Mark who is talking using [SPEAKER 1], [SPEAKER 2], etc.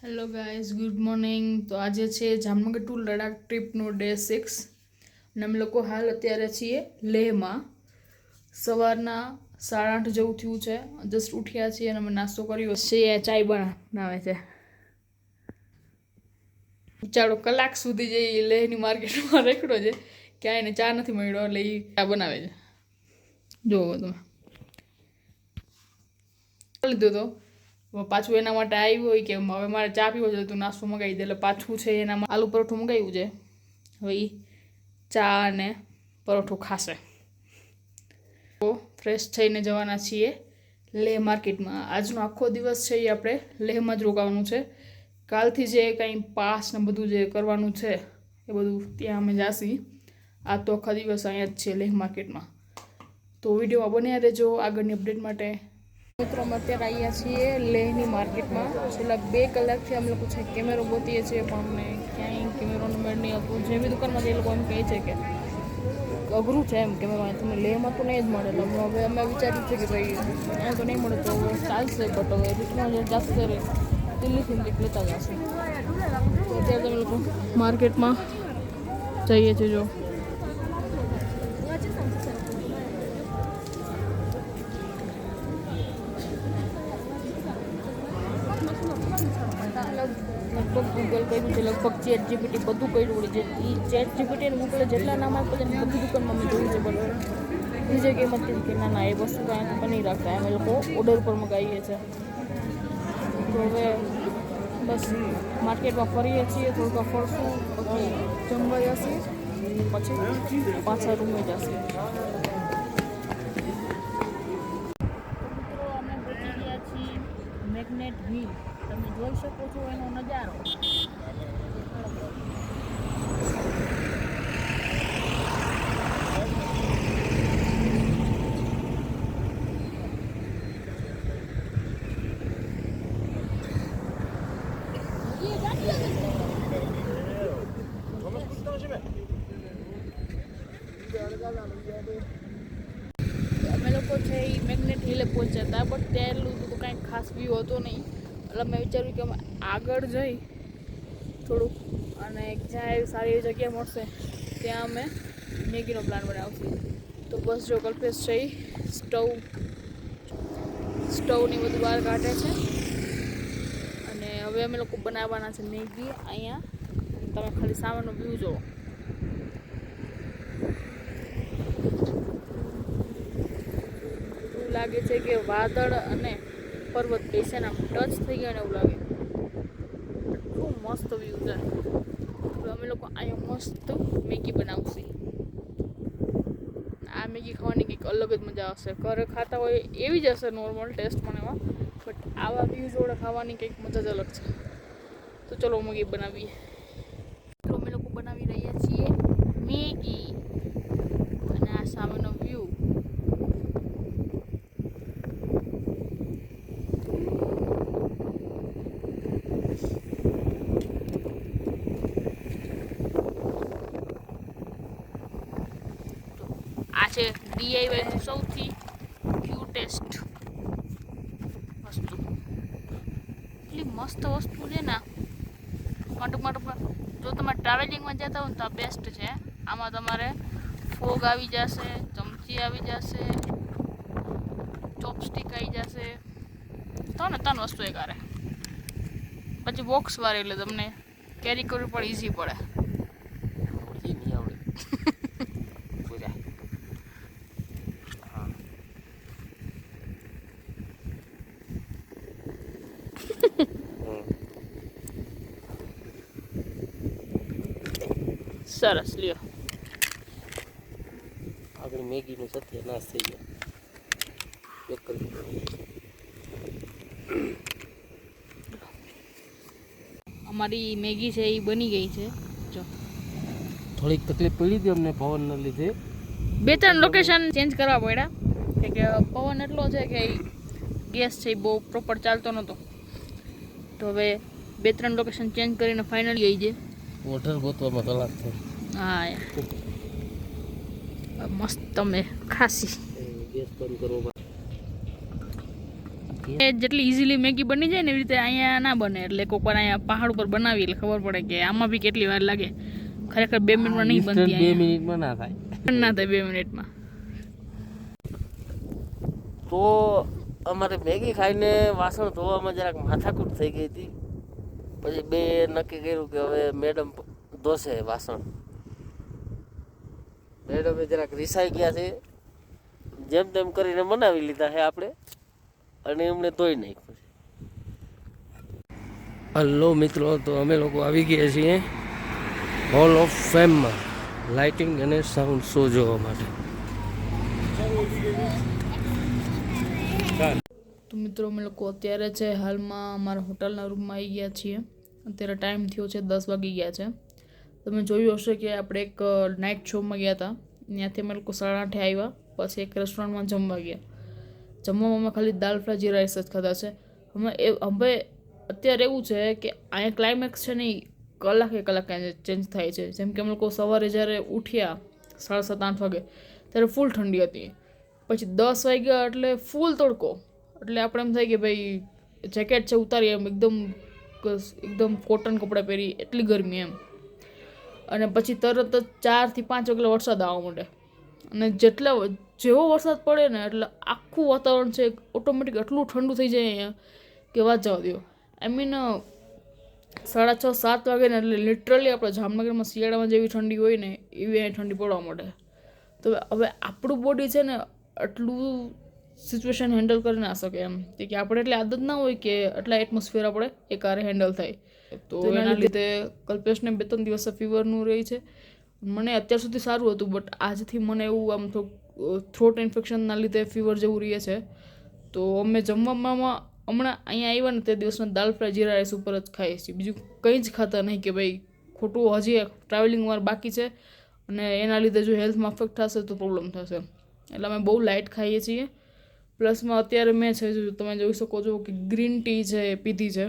[SPEAKER 1] Hello guys, good morning. તો આજે છે જામનગર ટુ લડાખ ટ્રીપનો ડે 6 અને અમે લોકો હાલ અત્યારે છીએ લેહમાં. સવારના 8:30 જેવું થયું છે. જસ્ટ ઉઠ્યા છીએ અને અમે નાસ્તો કર્યો છે. ચાય બનાવે છે. ચાલો કલાક સુધી જઈ લેહની માર્કેટમાં રેખડો છે, ક્યાંય એને ચા નથી મળ્યો એટલે એ ચા બનાવે છે. જોવો તમે લીધો તો પાછું એના માટે આવ્યું હોય કે હવે મારે ચા પીવો છે, તું નાસ્તો મંગાવી દે. એટલે પાછું છે એનામાં આલુ પરોઠું મંગાવ્યું છે. હવે એ ચા અને પરોઠું ખાશે. તો ફ્રેશ થઈને જવાના છીએ લેહ માર્કેટમાં. આજનો આખો દિવસ છે એ આપણે લેહમાં જ રોકાવાનું છે. કાલથી જે કંઈ પાસ ને બધું જે કરવાનું છે એ બધું ત્યાં અમે જાસી. આ તો આખા દિવસ અહીંયા જ છે લેહ માર્કેટમાં. તો વિડીયોમાં બન્યા રહેજો આગળની અપડેટ માટે. મિત્રો અમે અત્યારે આવ્યા છીએ લેહની માર્કેટમાં. છેલ્લા 2 કલાકથી અમે લોકો છે કેમેરો ગોતીએ છીએ પણ અમને ક્યાંય કેમેરોનો મેળ નહીં હતું. જે બી દુકાનમાં એ લોકો એમ કહે છે કે અઘરું છે એમ કેમેરો. તમને લેહમાં તો નહીં જ મળે. એટલે હવે અમે વિચાર્યું છે કે ભાઈ અહીંયા તો નહીં મળે તો ચાલશે, બટ હવે રીતના જે જાશે દિલ્હીથી કંઈક લેતા જશે. તો અત્યારે તમે લોકો માર્કેટમાં જઈએ છીએ. જો લગભગ ગૂગલ કર્યું છે, લગભગ ચેટ જીપીટી બધું કર્યું છે. એ ચેટ જીપીટીને ગૂગલે જેટલા નામ આપ્યા છે બધી દુકાનમાં મેં જોયું છે, પણ બીજે કંઈ મત કે ના એ વસ્તુ કાંઈ નહીં રાખતા. અમે લોકો ઓર્ડર પર મંગાવીએ છીએ. તો હવે બસ માર્કેટમાં ફરીએ છીએ, થોડુંક ફરશું, પછી જમવા જશે, પછી પાછા રૂમે જશે. મિત્રો અમે પહોંચી ગયા છીએ મેગ્નેટ વ્હીલ. તમે જોઈ શકો છો એનો નજારો. અમે લોકો છે એ મેગ્નેટ હિલે પહોંચ્યા હતા, બટ ત્યાં એટલું તો કાંઈ ખાસ વ્યૂ હતો નહીં. એટલે મેં વિચાર્યું કે અમે આગળ જઈ થોડુંક અને જ્યાં એવી સારી એવી જગ્યા મળશે ત્યાં અમે મેગીનો પ્લાન બનાવશું. તો બસ જો કલ્પેશ છે સ્ટવની બધું બહાર કાઢે છે અને હવે અમે લોકો બનાવવાના છે મેગી. અહીંયા તમે ખાલી સામેનો વ્યૂ જુઓ. એવું લાગે છે કે વાદળ અને પર્વત બેસે ને આમ ટચ થઈ ગયા ને એવું લાગે. ખૂબ મસ્ત વ્યૂ છે. હવે અમે લોકો અહીંયા મસ્ત મેગી બનાવશે. આ મેગી ખાવાની કંઈક અલગ જ મજા આવશે. ઘરે ખાતા હોય એવી જ હશે નોર્મલ ટેસ્ટ પણ એમાં, બટ આવા વ્યૂ જોડે ખાવાની કંઈક મજા જ અલગ છે. તો ચલો મેગી બનાવીએ. તો અમે લોકો બનાવી રહ્યા છીએ મેગી અને આ સામેનો વ્યૂ. આ છે ડીઆઈવાયનું સૌથી ક્યુટેસ્ટ વસ્તુ. એટલી મસ્ત વસ્તુ છે ને. ટૂંકમાં જો તમે ટ્રાવેલિંગમાં જતા હો ને તો આ બેસ્ટ છે. આમાં તમારે ફોગ આવી જશે, ચમચી આવી જશે, ચોપસ્ટિક આવી જશે. તો ને 3 વસ્તુ એક હારે. પછી બોક્સ વાળી એટલે તમને કેરી કરવી પણ ઇઝી પડે. સરસ લ્યો.
[SPEAKER 2] આગળ મેગીનું સત્યાનાશ થઈ ગયો.
[SPEAKER 1] અમારી મેગી છે એ બની ગઈ છે. જો
[SPEAKER 2] થોડીક તકલીફ પડી હતી અમને પવનના લીધે.
[SPEAKER 1] 2-3 લોકેશન ચેન્જ કરવા પડ્યા કે પવન એટલો છે કે ગેસ છે એ બહુ પ્રોપર ચાલતો નહોતો. તો હવે 2-3 લોકેશન ચેન્જ કરીને ફાઇનલી ગઈ છે.
[SPEAKER 2] વોટર ગોતવામાં કલાક થઈ.
[SPEAKER 1] હા મસ્ત તમે ખાસી
[SPEAKER 2] ગેસ બંધ કરવો. શકીએ.
[SPEAKER 1] એ જેટલી ઇઝીલી મેગી બની જાય ને એવી રીતે અહીંયા ના બને. એટલે કોઈક વાર અહીંયા પહાડ ઉપર બનાવી એટલે ખબર પડે કે આમાં બી કેટલી વાર લાગે. ખરેખર 2 મિનિટમાં નહીં
[SPEAKER 2] Instant
[SPEAKER 1] બનતી
[SPEAKER 2] 2 મિનિટમાં ના થાય.
[SPEAKER 1] ના થાય 2 મિનિટમાં.
[SPEAKER 2] તો અમારે મેગી ખાઈને વાસણ ધોવામાં જરાક માથાકૂટ થઈ ગઈ હતી. પછી બે નક્કી કર્યું કે હવે મેડમ ધોશે વાસણ. મેડમે જરાક રિસાઈ ગયા છે. જેમ તેમ કરીને બનાવી લીધા છે આપણે અને એમને ધોઈ નાખ્યું છે. હલો મિત્રો, તો અમે લોકો આવી ગયા છીએ હોલ ઓફ ફેમમાં લાઇટિંગ અને સાઉન્ડ શો જોવા માટે.
[SPEAKER 1] તો મિત્રો અમે લોકો અત્યારે છે હાલમાં અમારા હોટલના રૂમમાં આવી ગયા છીએ. અત્યારે ટાઈમ થયો છે 10 વાગી ગયા છે. તમે જોયું હશે કે આપણે એક નાઇટ શોમાં ગયા હતા. ત્યાંથી અમે લોકો 8:30 આવ્યા. પછી એક રેસ્ટોરન્ટમાં જમવા ગયા. જમવામાં અમે ખાલી દાલ ફ્રાય જીરા રાઈસ જ ખાધા છે. હવે અત્યારે એવું છે કે અહીંયા ક્લાઇમેક્સ છે ને એ કલાકે ચેન્જ થાય છે. જેમ કે અમે લોકો સવારે જ્યારે ઉઠ્યા 7:30-8 વાગે ત્યારે ફૂલ ઠંડી હતી. પછી 10 વાગ્યા એટલે ફૂલ તડકો. એટલે આપણે એમ થાય કે ભાઈ જેકેટ છે ઉતારીએ એમ એકદમ કોટન કપડાં પહેરી એટલી ગરમી એમ. અને પછી તરત જ 4 થી 5 વાગે વરસાદ આવવા માંડે. અને જેવો વરસાદ પડે ને એટલે આખું વાતાવરણ છે ઓટોમેટિક એટલું ઠંડુ થઈ જાય અહીંયા કે વાત જવા દો. આઈ મીન 6:30-7 વાગે ને એટલે લિટરલી આપણે જામનગરમાં શિયાળામાં જેવી ઠંડી હોય ને એવી અહીંયા ઠંડી પડવા માંડે. તો હવે આપણું બોડી છે ને આટલું સિચ્યુએશન હેન્ડલ કરી ના શકે એમ કે આપણે એટલી આદત ના હોય કે આટલા એટમોસ્ફિયર આપણે એકારે હેન્ડલ થાય. તો એના લીધે કલ્પેશને 2-3 દિવસ ફીવરનું રહી છે. મને અત્યાર સુધી સારું હતું, બટ આજથી મને એવું આમ થોડું થ્રોટ ઇન્ફેક્શનના લીધે ફીવર જેવું રહે છે. તો અમે જમવામાં હમણાં અહીંયા આવ્યા ને તે દિવસના દાલ ફ્રાય જીરા રાઈસ ઉપર જ ખાઈએ છીએ. બીજું કંઈ જ ખાતા નહીં કે ભાઈ ખોટું હજી ટ્રાવેલિંગ અમારે બાકી છે અને એના લીધે જો હેલ્થમાં અફેક્ટ થશે તો પ્રોબ્લેમ થશે. એટલે અમે બહુ લાઇટ ખાઈએ છીએ. પ્લસમાં અત્યારે મેં છે તમે જોઈ શકો છો કે ગ્રીન ટી છે પીધી છે.